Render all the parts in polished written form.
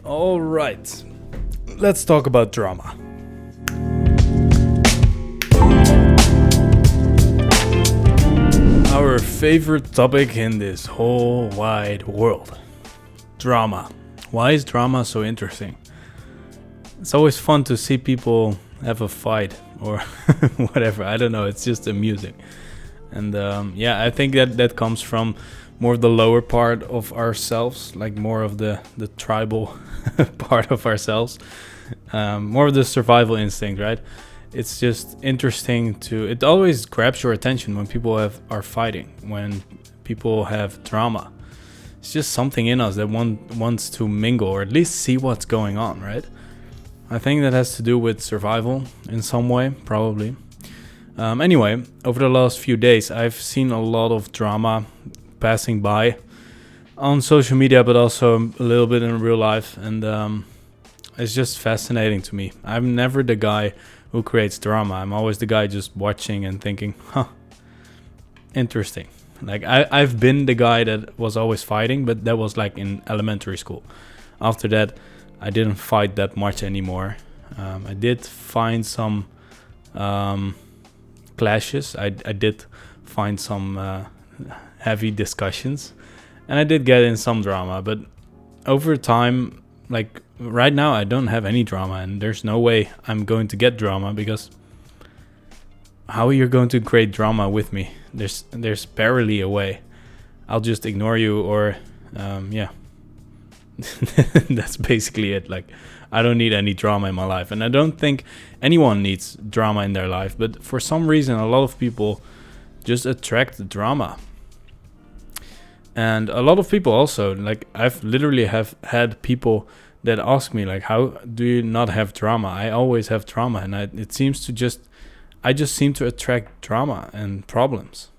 All right, let's talk about drama. Our favorite topic in this whole wide world. Drama. Why is drama so interesting? It's always fun to see people have a fight or whatever. I don't know. It's just amusing. And I think that comes from more of the lower part of ourselves, like more of the tribal part of ourselves, more of the survival instinct, right? It's just interesting it always grabs your attention when people are fighting, when people have drama. It's just something in us that wants to mingle or at least see what's going on, right? I think that has to do with survival in some way, probably. Anyway, over the last few days, I've seen a lot of drama passing by on social media, but also a little bit in real life, and it's just fascinating to me. I'm never the guy who creates drama. I'm always the guy just watching and thinking, interesting. Like I've been the guy that was always fighting, but that was like in elementary school. After that, I didn't fight that much anymore. I did find some clashes. I did find some heavy discussions, and I did get in some drama, but over time, like right now, I don't have any drama, and there's no way I'm going to get drama, because how are you going to create drama with me? There's barely a way. I'll just ignore you, or that's basically it. Like, I don't need any drama in my life, and I don't think anyone needs drama in their life, but for some reason a lot of people just attract drama. And a lot of people also, like, I've literally have had people that ask me, like, how do you not have drama? I always have drama, and I just seem to attract drama and problems.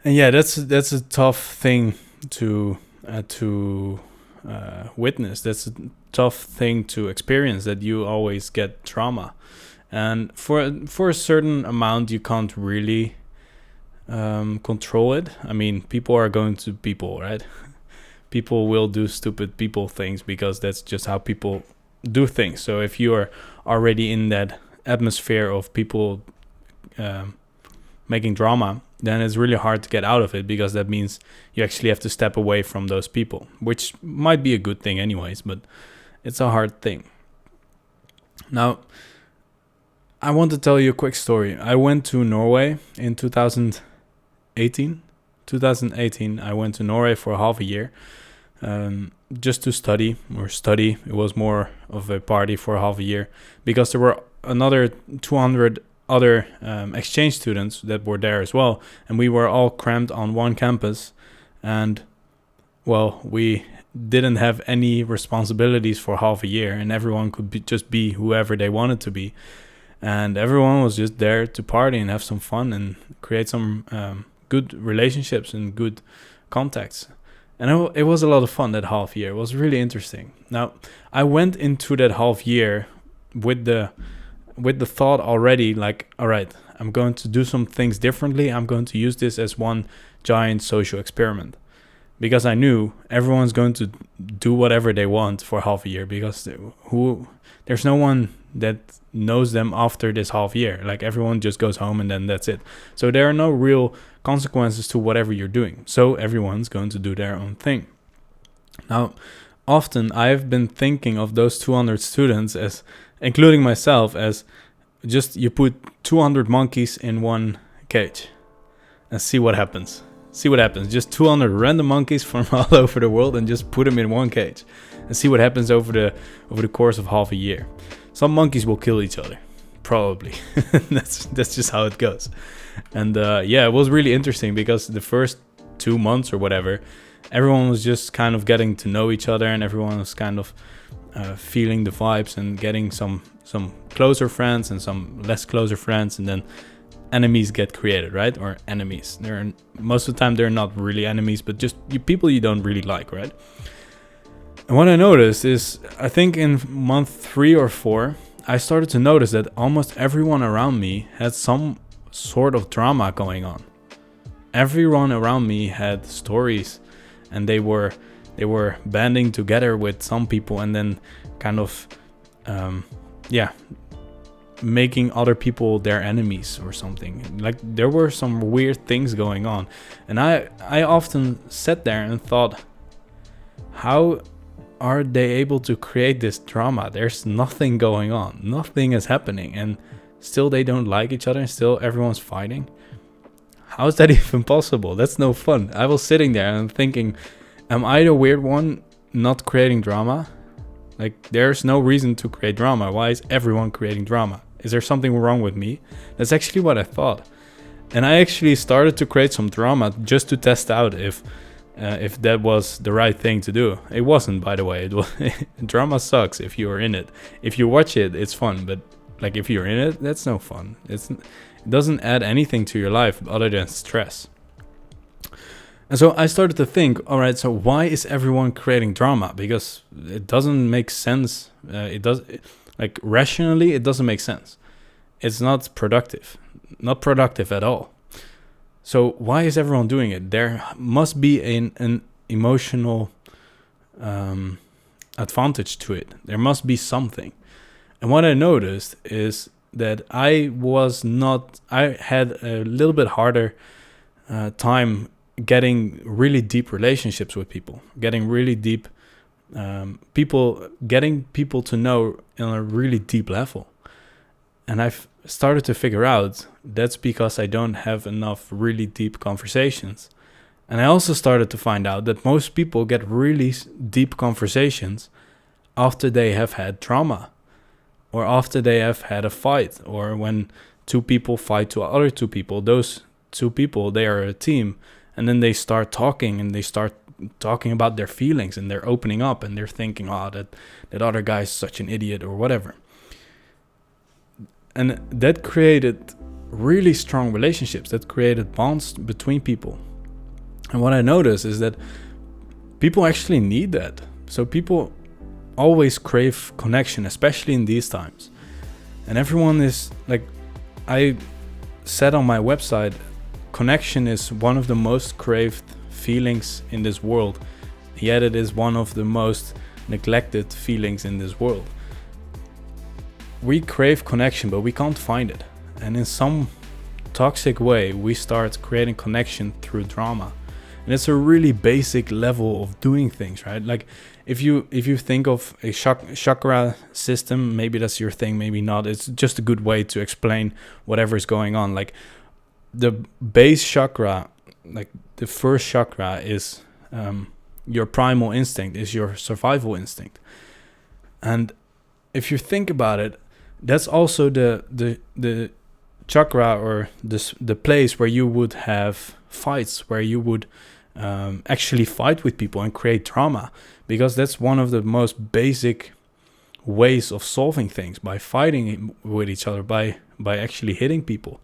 And yeah, that's a tough thing to witness. That's a tough thing to experience, that you always get drama, and for a certain amount you can't really control it. I mean, people are going to people, right? People will do stupid people things because that's just how people do things. So if you are already in that atmosphere of people making drama, then it's really hard to get out of it, because that means you actually have to step away from those people, which might be a good thing anyways, but it's a hard thing. Now, I want to tell you a quick story. I went to Norway in 2018. I went to Norway for half a year, just to study. It was more of a party for half a year, because there were another 200 other exchange students that were there as well, and we were all crammed on one campus, and well, we didn't have any responsibilities for half a year, and everyone could just be whoever they wanted to be, and everyone was just there to party and have some fun and create some good relationships and good contacts. And it was a lot of fun. That half year, it was really interesting. Now, I went into that half year with the thought already, like, all right, I'm going to do some things differently. I'm going to use this as one giant social experiment, because I knew everyone's going to do whatever they want for half a year, because there's no one that knows them after this half year. Like, everyone just goes home and then that's it. So there are no real consequences to whatever you're doing. So everyone's going to do their own thing. Now, often I've been thinking of those 200 students, as including myself, as just you put 200 monkeys in one cage and see what happens. Just 200 random monkeys from all over the world, and just put them in one cage and see what happens over the course of half a year. Some monkeys will kill each other, probably. That's just how it goes. And it was really interesting, because the first 2 months or whatever, everyone was just kind of getting to know each other, and everyone was kind of feeling the vibes and getting some closer friends and some less closer friends, and then enemies get created, right? Or enemies. Most of the time they're not really enemies, but just people you don't really like, right? And what I noticed is, I think in month 3 or 4, I started to notice that almost everyone around me had some sort of drama going on. Everyone around me had stories, and they were they were banding together with some people and then kind of making other people their enemies or something. Like, there were some weird things going on, and I often sat there and thought, how are they able to create this drama? There's nothing going on, nothing is happening, and still they don't like each other, and still everyone's fighting. How is that even possible? That's no fun. I was sitting there and thinking, am I the weird one not creating drama? Like, there's no reason to create drama. Why is everyone creating drama? Is there something wrong with me? That's actually what I thought. And I actually started to create some drama just to test out if that was the right thing to do. It wasn't, by the way. It was drama sucks if you're in it. If you watch it, it's fun. But like, if you're in it, that's no fun. It doesn't add anything to your life other than stress. And so I started to think, all right, so why is everyone creating drama? Because it doesn't make sense. Rationally, it doesn't make sense. It's not productive at all. So why is everyone doing it? There must be an emotional advantage to it. There must be something. And what I noticed is that I had a little bit harder time getting really deep relationships with people, getting really deep getting people to know on a really deep level. And I've started to figure out that's because I don't have enough really deep conversations. And I also started to find out that most people get really deep conversations after they have had trauma, or after they have had a fight, or when two people fight to other two people. Those two people, they are a team, and then they start talking, and they start talking about their feelings, and they're opening up, and they're thinking, that other guy is such an idiot or whatever. And that created really strong relationships, that created bonds between people. And what I noticed is that people actually need that. So people always crave connection, especially in these times. And everyone is like, I said on my website, connection is one of the most craved feelings in this world, yet it is one of the most neglected feelings in this world. We crave connection, but we can't find it. And in some toxic way, we start creating connection through drama. And it's a really basic level of doing things, right? Like, if you think of a chakra system, maybe that's your thing, maybe not. It's just a good way to explain whatever is going on. Like, the base chakra, like the first chakra, is your primal instinct, is your survival instinct. And if you think about it, that's also the chakra, or the place where you would have fights, where you would actually fight with people and create drama, because that's one of the most basic ways of solving things, by fighting with each other, by actually hitting people.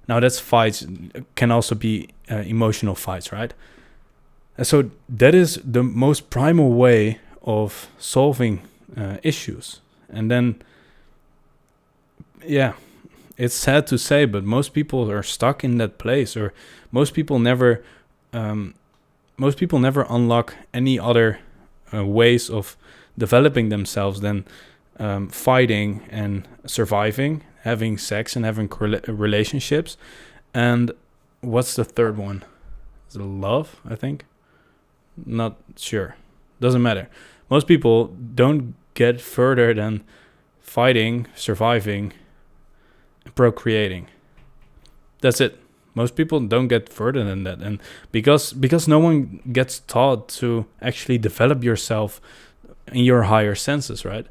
Now, that's fights, can also be emotional fights, right? And so that is the most primal way of solving issues. And then, it's sad to say, but most people are stuck in that place, or most people never unlock any other ways of developing themselves than fighting and surviving, having sex and having relationships. And what's the third one? Is it love, I think? Not sure. Doesn't matter. Most people don't get further than fighting, surviving, procreating. That's it. Most people don't get further than that. And because no one gets taught to actually develop yourself in your higher senses, right?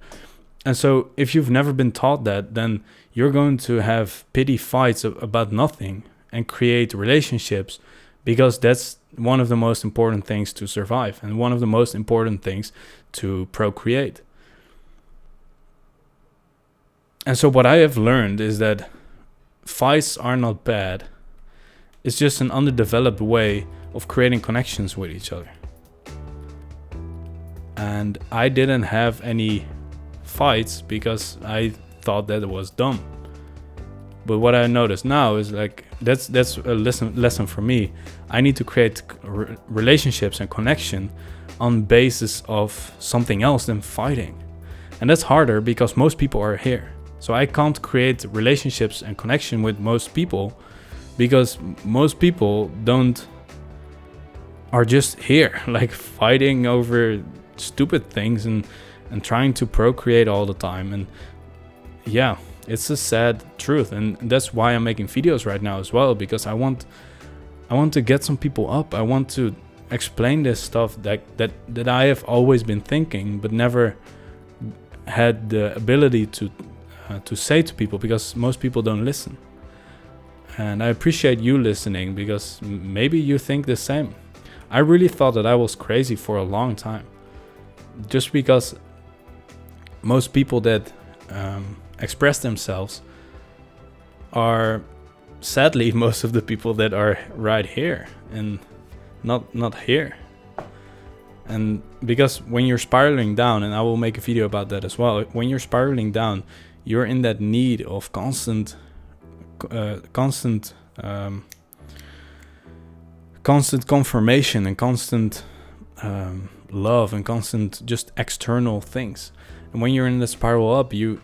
And so if you've never been taught that, then you're going to have petty fights about nothing and create relationships, because that's one of the most important things to survive and one of the most important things to procreate. And so what I have learned is that fights are not bad. It's just an underdeveloped way of creating connections with each other. And I didn't have any fights because I thought that it was dumb. But what I notice now is, like, that's a lesson for me. I need to create relationships and connection on basis of something else than fighting. And that's harder because most people are here. So I can't create relationships and connection with most people because most people are just here, like fighting over stupid things and trying to procreate all the time. And yeah, it's a sad truth, and that's why I'm making videos right now as well, because I want to get some people up. I want to explain this stuff that I have always been thinking but never had the ability to say to people, because most people don't listen. And I appreciate you listening, because maybe you think the same. I really thought that I was crazy for a long time, just because most people that express themselves are sadly most of the people that are right here and not here. And because when you're spiraling down, and I will make a video about that as well, when you're spiraling down, you're in that need of constant confirmation and constant love and constant just external things. And when you're in the spiral up, you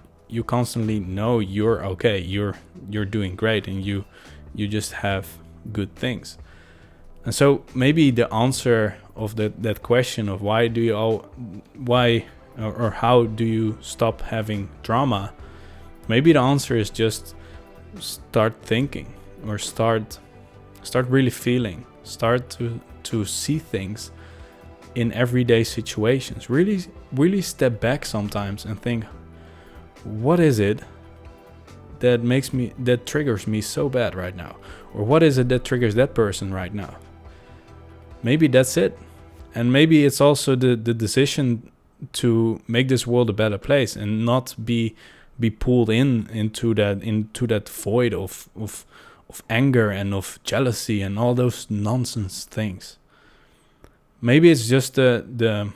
constantly know you're okay, you're doing great, and you just have good things. And so maybe the answer of that question of why or how do you stop having drama, maybe the answer is just start thinking, or start really feeling, start to see things in everyday situations. Really step back sometimes and think, what is it that triggers me so bad right now? Or what is it that triggers that person right now? Maybe that's it. And maybe it's also the decision to make this world a better place and not be pulled into that void of anger and of jealousy and all those nonsense things. Maybe it's just the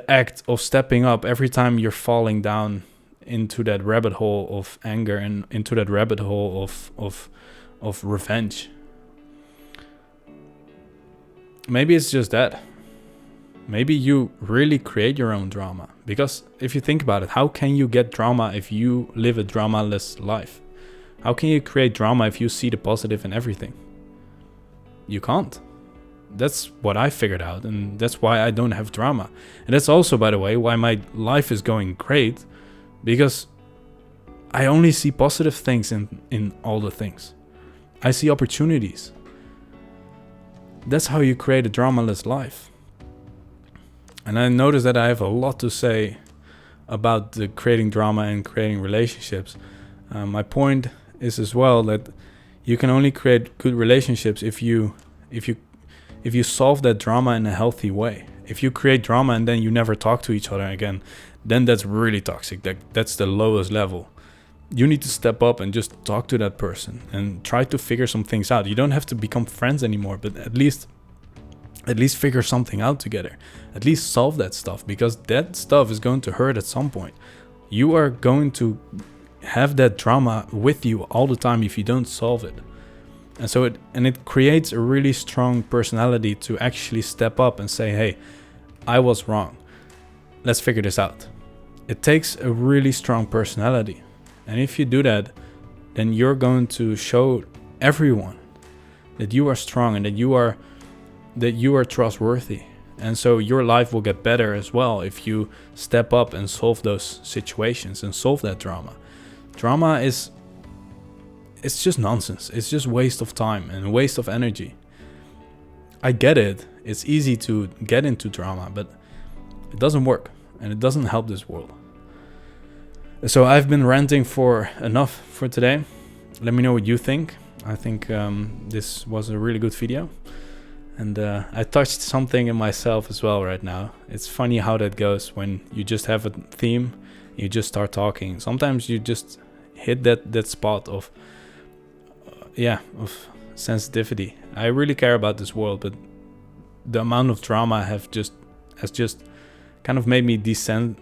act of stepping up every time you're falling down into that rabbit hole of anger and into that rabbit hole of revenge. Maybe it's just that. Maybe you really create your own drama. Because if you think about it, how can you get drama if you live a dramaless life? How can you create drama if you see the positive in everything? You can't. That's what I figured out, and that's why I don't have drama. And that's also, by the way, why my life is going great, because I only see positive things in all the things. I see opportunities. That's how you create a dramaless life. And I notice that I have a lot to say about the creating drama and creating relationships. My point is as well that you can only create good relationships if you solve that drama in a healthy way. If you create drama and then you never talk to each other again, then that's really toxic. That's the lowest level. You need to step up and just talk to that person and try to figure some things out. You don't have to become friends anymore, but at least figure something out together. At least solve that stuff, because that stuff is going to hurt at some point. You are going to have that drama with you all the time if you don't solve it. And so it creates a really strong personality to actually step up and say, hey, I was wrong. Let's figure this out. It takes a really strong personality. And if you do that, then you're going to show everyone that you are strong and that you are trustworthy. And so your life will get better as well if you step up and solve those situations and solve that drama. Drama it's just nonsense. It's just waste of time and waste of energy. I get it. It's easy to get into drama, but it doesn't work and it doesn't help this world. So I've been ranting for enough for today. Let me know what you think. I think this was a really good video. And I touched something in myself as well right now. It's funny how that goes when you just have a theme, you just start talking. Sometimes you just hit that spot of sensitivity. I really care about this world, but the amount of drama has just kind of made me desensitized.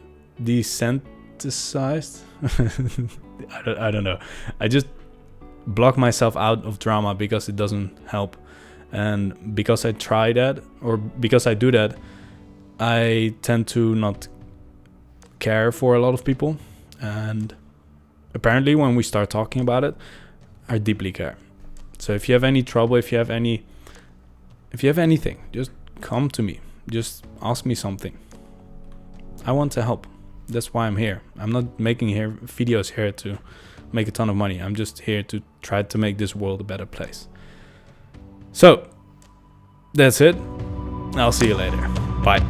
I don't know. I just block myself out of drama because it doesn't help. And because I try that, or because I do that, I tend to not care for a lot of people. And apparently when we start talking about it, I deeply care. So if you have any trouble, if you have anything, just come to me. Just ask me something. I want to help. That's why I'm here. I'm not making videos here to make a ton of money. I'm just here to try to make this world a better place. So that's it. I'll see you later. Bye.